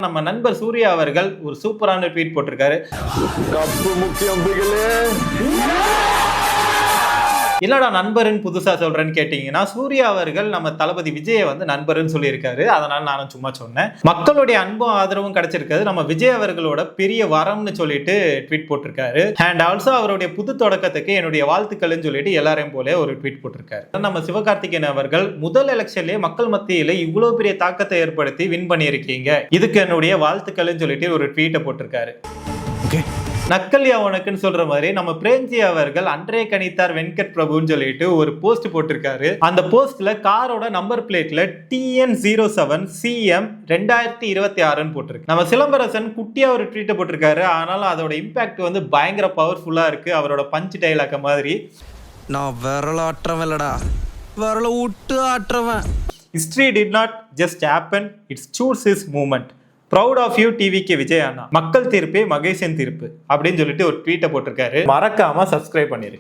நம்ம நண்பர் சூர்யா அவர்கள் ஒரு சூப்பரான ட்வீட் போட்டிருக்காரு. கப்பு முக்கியம் பிகிலே. என்னடா நண்பர்னு புதுசா சொல்றேன்னு கேட்டீங்கன்னா, சூர்யா அவர்கள் நம்ம தளபதி விஜயை நண்பர்னு சொல்லியிருக்காரு. அதனால நானும் சும்மா சொன்னேன். மக்களுடைய அன்பும் ஆதரவும் கிடைச்சிருக்காது. நம்ம விஜய் அவர்களோட பெரிய வரம்னு சொல்லிட்டு ட்வீட் போட்டிருக்காரு. அண்ட் ஆல்சோ அவருடைய புது தொடக்கத்துக்கு என்னுடைய வாழ்த்துக்கள்னு சொல்லிட்டு எல்லாரையும் போல ஒரு ட்வீட் போட்டிருக்காரு. நம்ம சிவகார்த்திகேயன் அவர்கள் முதல் எலெக்ஷன்லயே மக்கள் மத்தியில இவ்வளவு பெரிய தாக்கத்தை ஏற்படுத்தி வின் பண்ணியிருக்கீங்க, இதுக்கு என்னுடைய வாழ்த்துக்கள்னு சொல்லிட்டு ஒரு ட்வீட்டை போட்டிருக்காரு. நக்கல்யா உனக்குன்னு சொல்ற மாதிரி நம்ம பிரேம்ஜி அவர்கள் அன்றே கணித்தார் வெங்கட் பிரபுன்னு சொல்லிட்டு ஒரு போஸ்ட் போட்டிருக்காரு. அந்த போஸ்ட்ல காரோட நம்பர் பிளேட்ல TN07 CM 2026 போட்டிருக்கு. நம்ம சிலம்பரசன் குட்டியா ஒரு ட்வீட் போட்டிருக்காரு. ஆனாலும் அதோட இம்பாக்ட் பயங்கர பவர்ஃபுல்லா இருக்கு. அவரோட பஞ்ச் டைலாக் மாதிரி. நான் விரல ஆற்றவன் இல்லடா, விரல விட்டு ஆற்றவன். History did not just happen, it's choose his movement. Proud of you டிவிக்கு விஜய் அண்ணா. மக்கள் தீர்ப்பே மகேசன் தீர்ப்பு அப்படின்னு சொல்லிட்டு ஒரு ட்வீட்டை போட்டிருக்காரு. மறக்காம சப்ஸ்கிரைப் பண்ணிருங்க.